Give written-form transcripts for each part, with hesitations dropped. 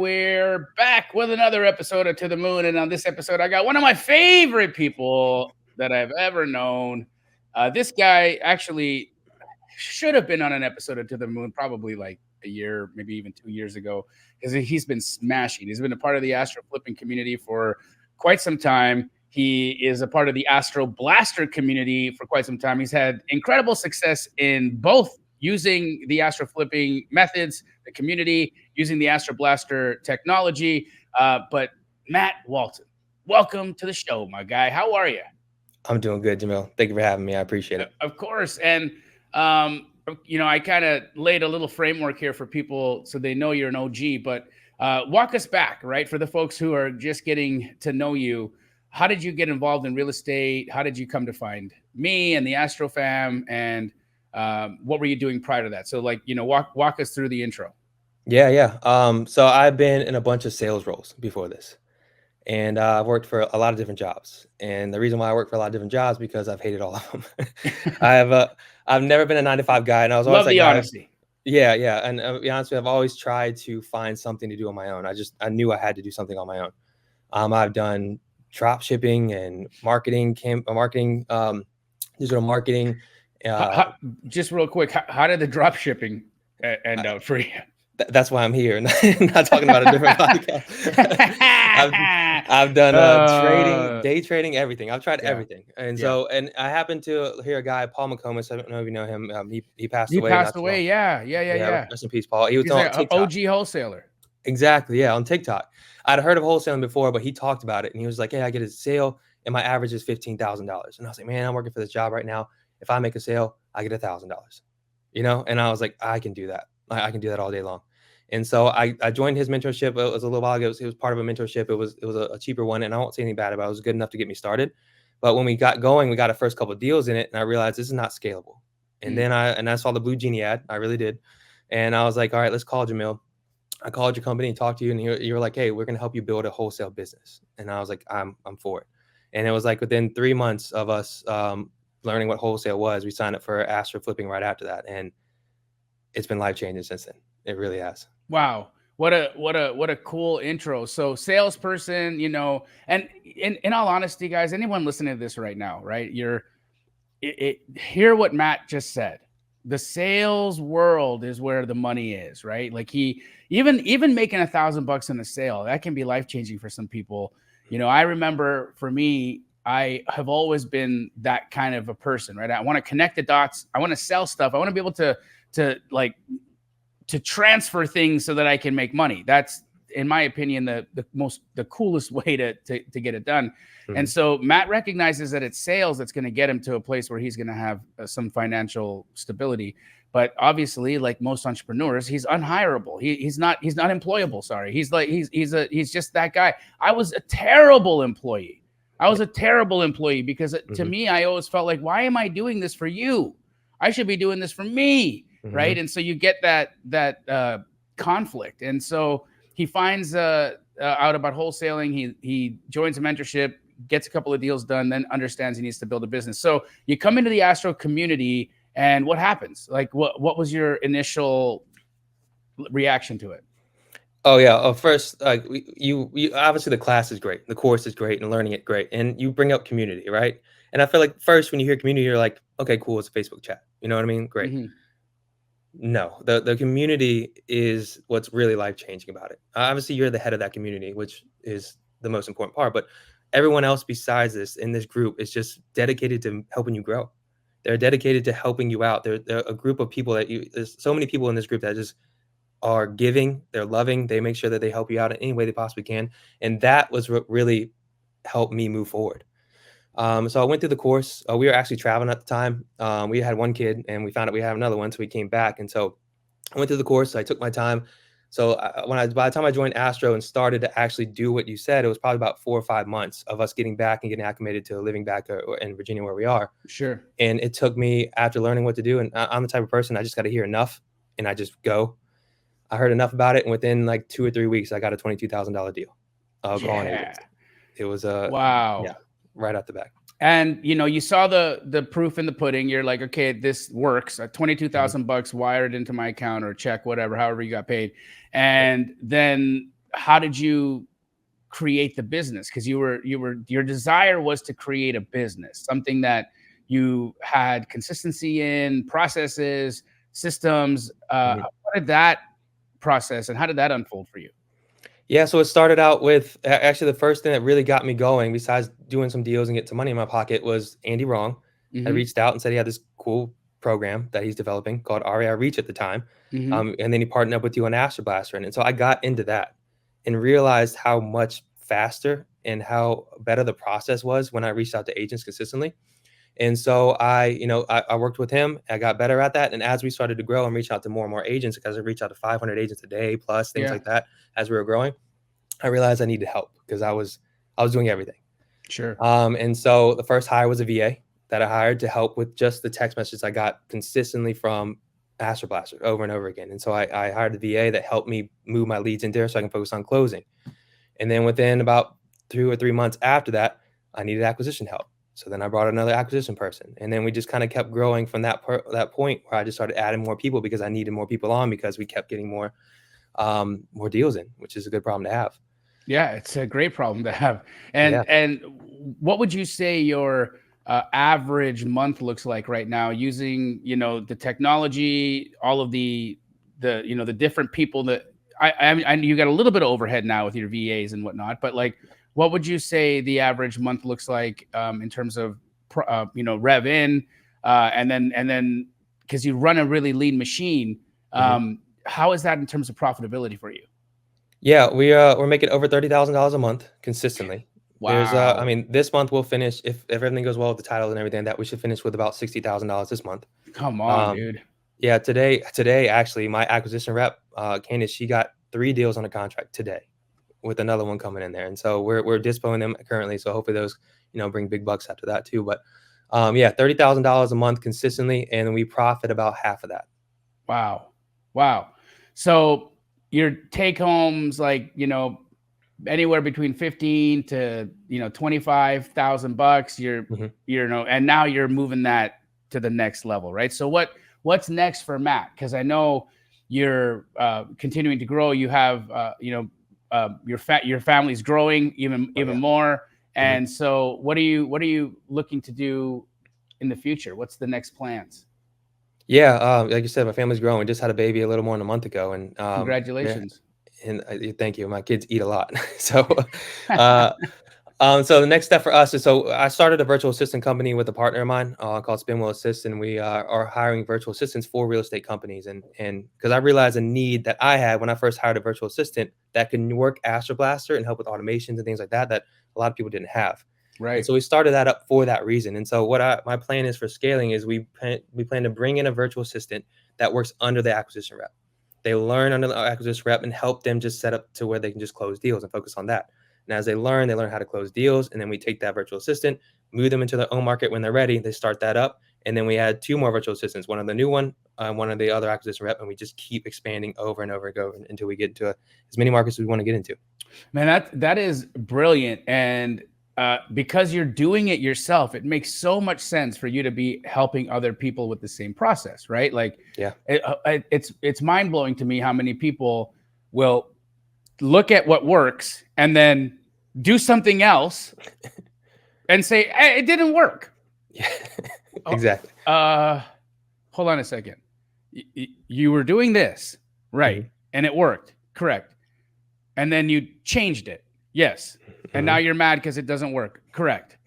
We're back with another episode of To the Moon. And on this episode, I got one of my favorite people that I've ever known. This guy actually should have been on an episode of To the Moon probably like a year, maybe even 2 years ago, because he's been smashing. He's been a part of the Astro flipping community for quite some time. He is a part of the AstroBlaster community for quite some time. He's had incredible success in both using the Astro flipping methods, the community, using the AstroBlaster technology. But Matt Walton, welcome to the show, my guy. How are you? I'm doing good, Jamil. Thank you for having me. I appreciate it. Of course. And, I kind of laid a little framework here for people so they know you're an OG, but walk us back, right? For the folks who are just getting to know you, how did you get involved in real estate? How did you come to find me and the Astro fam? And what were you doing prior to that? So walk us through the intro. Yeah. So I've been in a bunch of sales roles before this, and I've worked for a lot of different jobs. And the reason why I work for a lot of different jobs because I've hated all of them. I've never been a 9-to-5 guy, and I was always Love the honesty. Yeah. And to be honest with you, I've always tried to find something to do on my own. I knew I had to do something on my own. I've done drop shipping and marketing, digital marketing. Just real quick, how did the drop shipping end out for you? That's why I'm here, not talking about a different podcast. I've done trading, day trading, everything. I've tried everything, and and I happened to hear a guy, Paul McComas. I don't know if you know him. He passed away. He passed away. Yeah. Rest in peace, Paul. He was on TikTok. OG wholesaler. Exactly. Yeah, on TikTok. I'd heard of wholesaling before, but he talked about it, and he was like, "Hey, I get a sale, and my average is $15,000." And I was like, "Man, I'm working for this job right now. If I make a sale, I get $1,000." And I was like, "I can do that. I can do that all day long." And so I joined his mentorship. It was a little while ago. It was part of a mentorship. It was a cheaper one, and I won't say anything bad about it. It was good enough to get me started. But when we got going, we got a first couple of deals in it, and I realized this is not scalable. And then I saw the Blue Genie ad. I really did. And I was like, all right, let's call Jamil. I called your company and talked to you, and you were like, hey, we're going to help you build a wholesale business. And I was like, I'm for it. And it was like within 3 months of us learning what wholesale was, we signed up for Astro flipping right after that. And it's been life-changing since then. It really has. Wow. What a cool intro. So salesperson, and in all honesty, guys, anyone listening to this right now, right? Hear what Matt just said. The sales world is where the money is, right? Like he even making $1,000 in a sale, that can be life-changing for some people. I remember for me, I have always been that kind of a person, right? I want to connect the dots. I want to sell stuff. I want to be able to transfer things so that I can make money. That's, in my opinion, the coolest way to get it done. Mm-hmm. And so Matt recognizes that it's sales that's going to get him to a place where he's going to have some financial stability. But obviously, like most entrepreneurs, he's unhireable. He's not employable. Sorry. He's just that guy. I was a terrible employee. Because to me, I always felt like, why am I doing this for you? I should be doing this for me. Mm-hmm. Right. And so you get that conflict. And so he finds out about wholesaling. He joins a mentorship, gets a couple of deals done, then understands he needs to build a business. So you come into the Astro community, and what happens? Like, what was your initial reaction to it? Oh yeah. First, you obviously the class is great, the course is great, and learning it great, and you bring up community, right? And I feel like first when you hear community, you're like, okay, cool, it's a Facebook chat. You know what I mean? Great. Mm-hmm. No, the community is what's really life-changing about it. Obviously, you're the head of that community, which is the most important part. But everyone else besides this in this group is just dedicated to helping you grow. They're dedicated to helping you out. They're a group of people there's so many people in this group that just are giving, they're loving, they make sure that they help you out in any way they possibly can. And that was what really helped me move forward. So I went through the course. We were actually traveling at the time. We had one kid, and we found out we had another one, so we came back. And so I went through the course. I took my time. So by the time I joined Astro and started to actually do what you said, it was probably about 4 or 5 months of us getting back and getting acclimated to living back in Virginia where we are. Sure. And it took me, after learning what to do, and I'm the type of person, I just got to hear enough, and I just go. I heard enough about it, and within like 2 or 3 weeks, I got a $22,000 deal. It was wow. Yeah, right out the back. And you saw the proof in the pudding. You're like, okay, this works. $22,000 wired into my account or check, whatever, however you got paid. And then how did you create the business? Because your desire was to create a business, something that you had consistency in, processes, systems. What did that process and how did that unfold for you? Yeah, so it started out with actually the first thing that really got me going, besides doing some deals and get some money in my pocket, was Andy Wrong. I reached out and said he had this cool program that he's developing called REI Reach at the time. And then he partnered up with you on AstroBlaster. And so I got into that and realized how much faster and how better the process was when I reached out to agents consistently. And so I worked with him. I got better at that. And as we started to grow and reach out to more and more agents, because I reached out to 500 agents a day plus things like that, as we were growing, I realized I needed help because I was doing everything. Sure. And so the first hire was a VA that I hired to help with just the text messages I got consistently from AstroBlaster over and over again. And so I hired a VA that helped me move my leads in there so I can focus on closing. And then within about 2 or 3 months after that, I needed acquisition help. So then I brought another acquisition person. And then we just kind of kept growing from that point where I just started adding more people because I needed more people on because we kept getting more deals in, which is a good problem to have. Yeah, it's a great problem to have. And what would you say your average month looks like right now using, the technology, all of the different people that I you got a little bit of overhead now with your VAs and whatnot, but like, what would you say the average month looks like in terms of, rev in, and then because you run a really lean machine, how is that in terms of profitability for you? Yeah, we're making over $30,000 a month consistently. Wow. This month we'll finish if everything goes well with the titles and everything. That we should finish with about $60,000 this month. Come on, dude. Yeah, today actually, my acquisition rep, Candace, she got 3 deals on a contract today, with another one coming in there, and so we're dispoing them currently. So hopefully those bring big bucks after that too. But $30,000 a month consistently, and we profit about half of that. Wow. So your take homes like, anywhere between 15 to 25,000 bucks. And now you're moving that to the next level, right? So what's next for Matt? Because I know you're continuing to grow. You have your family's growing even more. And so what are you looking to do in the future? What's the next plans? Yeah, like you said, my family's growing. Just had a baby a little more than a month ago, and Congratulations. And thank you. My kids eat a lot, so so the next step for us is, so I started a virtual assistant company with a partner of mine called Spinwheel Assist, and we are hiring virtual assistants for real estate companies, and because I realized a need that I had when I first hired a virtual assistant that can work AstroBlaster and help with automations and things like that a lot of people didn't have. Right. And so we started that up for that reason. And so my plan is for scaling is we plan to bring in a virtual assistant that works under the acquisition rep. They learn under the acquisition rep and help them just set up to where they can just close deals and focus on that. And as they learn how to close deals. And then we take that virtual assistant, move them into their own market when they're ready. They start that up. And then we add 2 more virtual assistants, one of the new one, one of the other acquisition rep. And we just keep expanding over and over again until we get into as many markets as we want to get into. Man, that is brilliant. And because you're doing it yourself, it makes so much sense for you to be helping other people with the same process, right? Like, yeah, it's mind blowing to me how many people will look at what works and then do something else and say, hey, it didn't work. Yeah, exactly. Hold on a second. You were doing this, right? And it worked, correct? And then you changed it. Yes. And now you're mad because it doesn't work. Correct.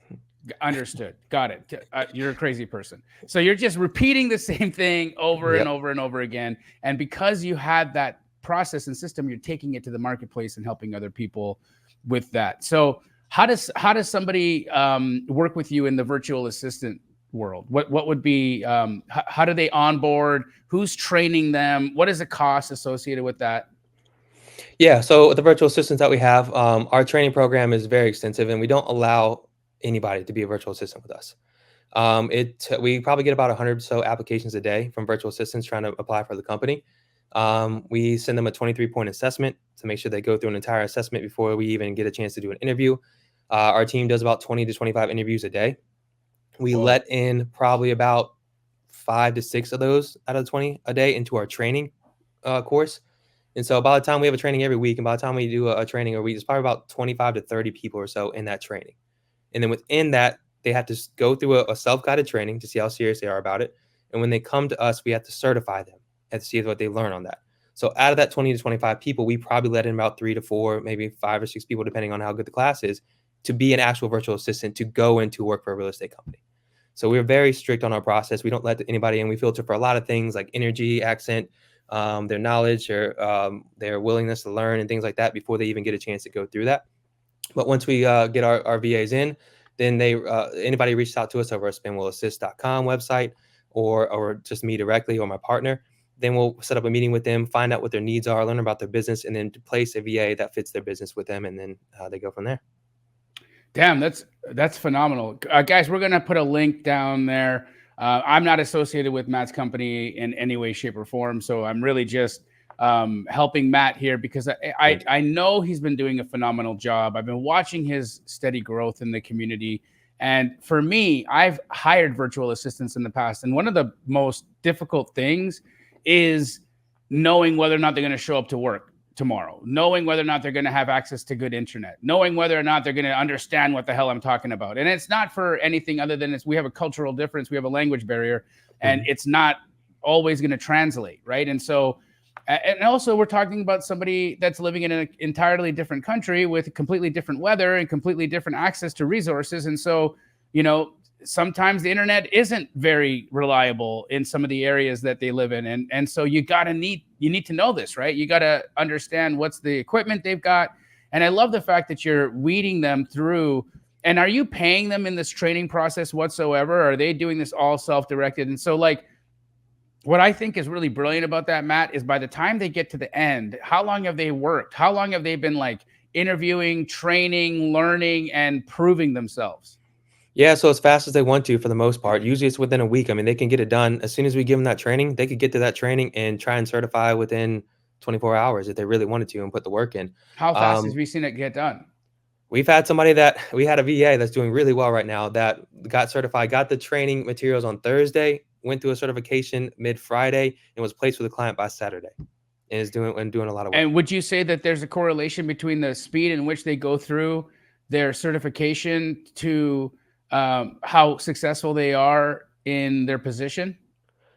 Understood. Got it. You're a crazy person. So you're just repeating the same thing over and over and over again. And because you had that process and system, you're taking it to the marketplace and helping other people with that. So how does somebody work with you in the virtual assistant world? What would be, how do they onboard? Who's training them? What is the cost associated with that? Yeah, so with the virtual assistants that we have, our training program is very extensive, and we don't allow anybody to be a virtual assistant with us. We probably get about 100 or so applications a day from virtual assistants trying to apply for the company. We send them a 23-point assessment to make sure they go through an entire assessment before we even get a chance to do an interview. Our team does about 20 to 25 interviews a day. We let in probably about 5 to 6 of those out of the 20 a day into our training course. And so by the time we have a training every week, and by the time we do a training a week, it's probably about 25 to 30 people or so in that training. And then within that, they have to go through a self-guided training to see how serious they are about it. And when they come to us, we have to certify them and see what they learn on that. So out of that 20 to 25 people, we probably let in about 3 to 4, maybe 5 or 6 people, depending on how good the class is, to be an actual virtual assistant to go into work for a real estate company. So we're very strict on our process. We don't let anybody in. We filter for a lot of things like energy, accent, their knowledge, or their willingness to learn and things like that before they even get a chance to go through that. But once we get our VAs in, then anybody reaches out to us over our spinwillassist.com website or just me directly or my partner. Then we'll set up a meeting with them, find out what their needs are, learn about their business, and then to place a VA that fits their business with them, and then they go from there. Damn, that's phenomenal. Guys, we're going to put a link down there. I'm not associated with Matt's company in any way, shape, or form, so I'm really just helping Matt here because I know he's been doing a phenomenal job. I've been watching his steady growth in the community. And for me, I've hired virtual assistants in the past. And one of the most difficult things is knowing whether or not they're going to show up to work tomorrow, knowing whether or not they're going to have access to good internet, knowing whether or not they're going to understand what the hell I'm talking about. And it's not for anything other than we have a cultural difference. We have a language barrier, and it's not always going to translate. Right. And so, and also we're talking about somebody that's living in an entirely different country with completely different weather and completely different access to resources. And so, sometimes the internet isn't very reliable in some of the areas that they live in. And so you need to know this, right? You got to understand what's the equipment they've got. And I love the fact that you're weeding them through. And are you paying them in this training process whatsoever? Or are they doing this all self-directed? And so what I think is really brilliant about that, Matt, is by the time they get to the end, how long have they worked? How long have they been interviewing, training, learning, and proving themselves? Yeah, so as fast as they want to, for the most part. Usually it's within a week. I mean, they can get it done as soon as we give them that training. They could get to that training and try and certify within 24 hours if they really wanted to and put the work in. How fast have we seen it get done? We had a VA that's doing really well right now that got certified, got the training materials on Thursday, went through a certification mid-Friday, and was placed with a client by Saturday. And is doing a lot of work. And would you say that there's a correlation between the speed in which they go through their certification to how successful they are in their position?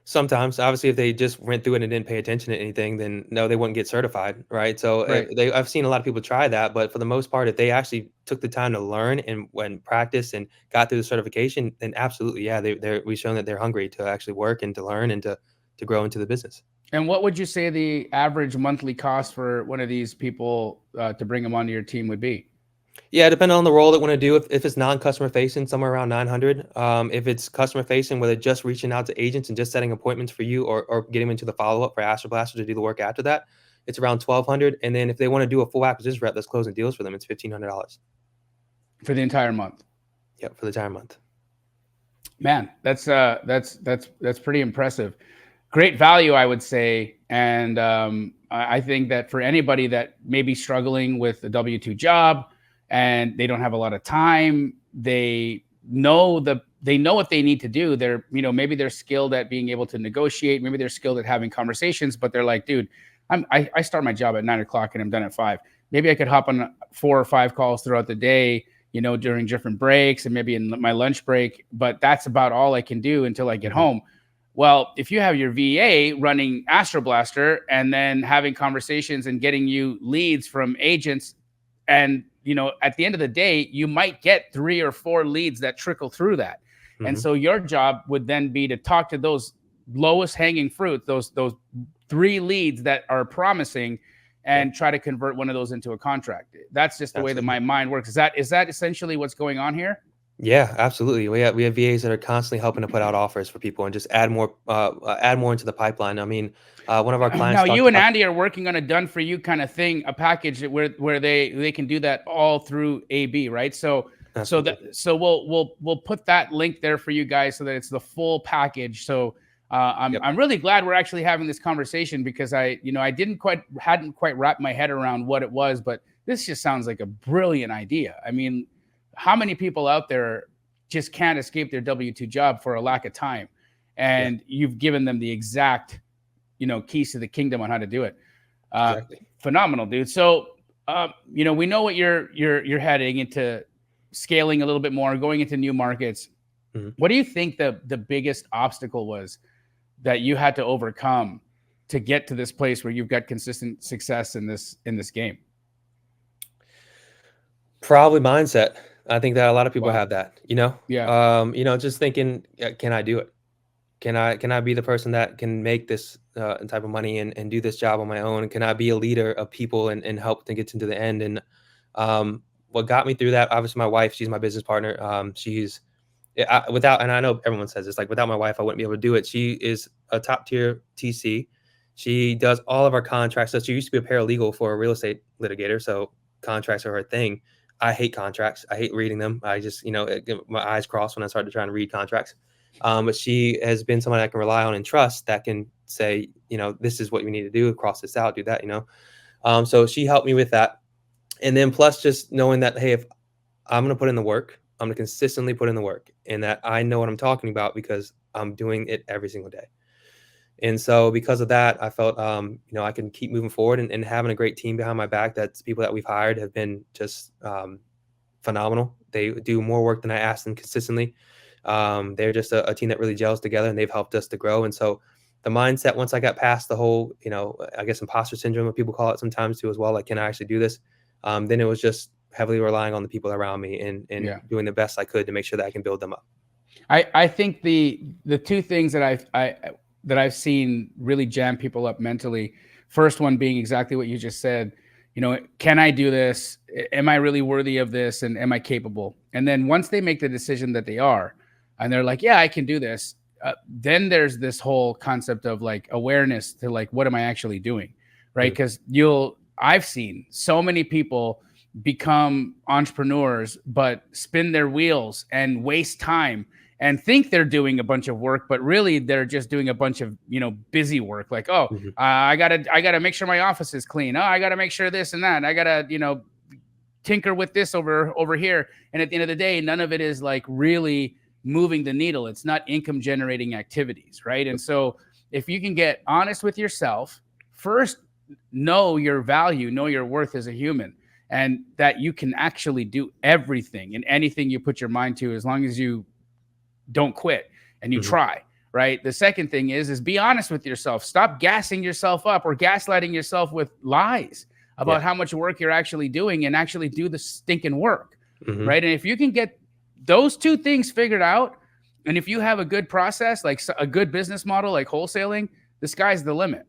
Sometimes, obviously, if they just went through it and didn't pay attention to anything, then no, they wouldn't get certified, right? So Right. I've seen a lot of people try that, but for the most part, if they actually took the time to learn and practice and got through the certification, then absolutely, yeah, we've shown that they're hungry to actually work and to learn and to grow into the business. And what would you say the average monthly cost for one of these people to bring them onto your team would be? Yeah, depending on the role they want to do. If it's non-customer facing, somewhere around 900. If it's customer facing, where they're just reaching out to agents and just setting appointments for you or getting into the follow-up for AstroBlaster to do the work after that, it's around 1,200. And then if they want to do a full acquisition rep that's closing deals for them, it's $1,500. For the entire month? Yep, for the entire month. Man, that's pretty impressive. Great value, I would say. And I think that for anybody that may be struggling with a W-2 job, and they don't have a lot of time, they know what they need to do. They're, maybe they're skilled at being able to negotiate. Maybe they're skilled at having conversations, but they're like, dude, I start my job at 9 o'clock and I'm done at 5. Maybe I could hop on 4 or 5 calls throughout the day, during different breaks and maybe in my lunch break, but that's about all I can do until I get home. Well, if you have your VA running AstroBlaster and then having conversations and getting you leads from agents, and at the end of the day, you might get 3 or 4 leads that trickle through that. And so your job would then be to talk to those lowest hanging fruit, those 3 leads that are promising, and try to convert one of those into a contract. That's just the way that my mind works. Is that essentially what's going on here? Yeah, absolutely. We have VAs that are constantly helping to put out offers for people and just add more into the pipeline. I mean, one of our clients. Now you and Andy are working on a done for you kind of thing, a package where they can do that all through AB, right? So we'll put that link there for you guys so that it's the full package. So I'm really glad we're actually having this conversation because I hadn't quite wrapped my head around what it was, but this just sounds like a brilliant idea. I mean, how many people out there just can't escape their W-2 job for a lack of time? And you've given them the exact, keys to the kingdom on how to do it. Exactly. Phenomenal, dude. So, you know, we know what you're heading into, scaling a little bit more, going into new markets. Mm-hmm. What do you think the biggest obstacle was that you had to overcome to get to this place where you've got consistent success in this game? Probably mindset. I think that a lot of people Wow. have that, you know, Yeah. you know, just thinking, can I do it? Can I be the person that can make this type of money and do this job on my own? Can I be a leader of people and help to get to the end? And what got me through that, obviously, my wife, she's my business partner. She's without, and I know everyone says this, like without my wife, I wouldn't be able to do it. She is a top tier TC. She does all of our contracts. So she used to be a paralegal for a real estate litigator. So contracts are her thing. I hate contracts. I hate reading them. I just, you know, my eyes cross when I started trying to read contracts. But she has been someone I can rely on and trust that can say, you know, this is what you need to do, cross this out, do that, you know. So she helped me with that. And then plus just knowing that, hey, if I'm going to put in the work, I'm going to consistently put in the work, and that I know what I'm talking about because I'm doing it every single day. And so because of that, I felt, you know, I can keep moving forward and having a great team behind my back. That's people that we've hired have been just phenomenal. They do more work than I ask them consistently. They're just a team that really gels together, and they've helped us to grow. And so the mindset, once I got past the whole, you know, I guess imposter syndrome, what people call it sometimes too as well, like, can I actually do this? Then it was just heavily relying on the people around me and doing the best I could to make sure that I can build them up. I think the two things that I've seen really jam people up mentally. First one being exactly what you just said. You know, can I do this? Am I really worthy of this? And am I capable? And then once they make the decision that they are, and they're like, yeah, I can do this. Then there's this whole concept of like awareness to like, what am I actually doing? Right. Because I've seen so many people become entrepreneurs, but spin their wheels and waste time and think they're doing a bunch of work, but really they're just doing a bunch of, you know, busy work. Like, oh, I gotta make sure my office is clean. Oh, I gotta make sure this and that. I gotta, you know, tinker with this over here. And at the end of the day, none of it is like really moving the needle. It's not income generating activities, right? And so if you can get honest with yourself, first know your value, know your worth as a human, and that you can actually do everything and anything you put your mind to, as long as you don't quit and you try, right? The second thing is be honest with yourself. Stop gassing yourself up or gaslighting yourself with lies about how much work you're actually doing, and actually do the stinking work, right? And if you can get those two things figured out, and if you have a good process, like a good business model, like wholesaling, the sky's the limit.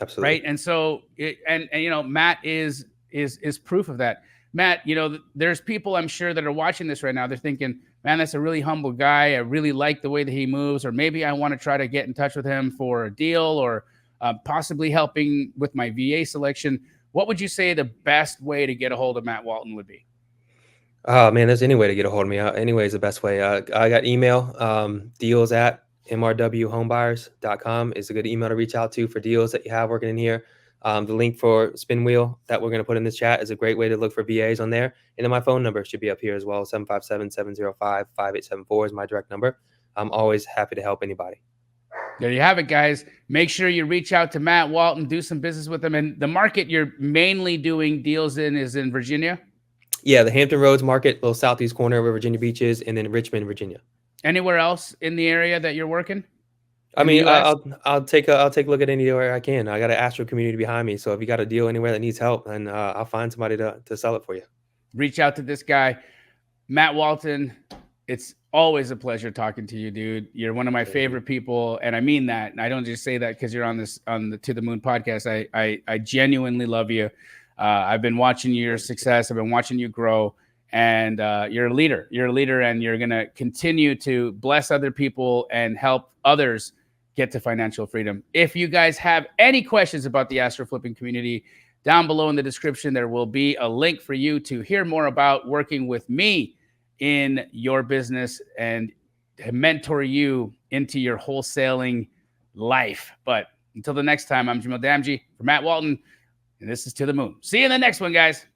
Absolutely. Right. And so, and you know, Matt is proof of that. Matt, you know, there's people I'm sure that are watching this right now. They're thinking, man, that's a really humble guy. I really like the way that he moves, or maybe I want to try to get in touch with him for a deal, or possibly helping with my VA selection. What would you say the best way to get a hold of Matt Walton would be? Oh man, there's any way to get a hold of me. Anyway is the best way. I got email, deals@mrwhomebuyers.com is a good email to reach out to for deals that you have working in here. The link for Spin Wheel that we're going to put in this chat is a great way to look for VAs on there. And then my phone number should be up here as well. 757-705-5874 is my direct number. I'm always happy to help anybody. There you have it, guys. Make sure you reach out to Matt Walton, do some business with him. And the market you're mainly doing deals in is in Virginia? Yeah, the Hampton Roads market, little southeast corner where Virginia Beach is, and then Richmond, Virginia. Anywhere else in the area that you're working? I mean, I'll take a look at anywhere I can. I got an Astro community behind me, so if you got a deal anywhere that needs help, then I'll find somebody to sell it for you. Reach out to this guy, Matt Walton. It's always a pleasure talking to you, dude. You're one of my favorite people, and I mean that. And I don't just say that because you're on the To the Moon podcast. I genuinely love you. I've been watching your success. I've been watching you grow, and you're a leader. You're a leader, and you're gonna continue to bless other people and help others get to financial freedom. If you guys have any questions about the Astro Flipping community, down below in the description, there will be a link for you to hear more about working with me in your business and to mentor you into your wholesaling life. But until the next time, I'm Jamil Damji for Matt Walton, and this is To the Moon. See you in the next one, guys.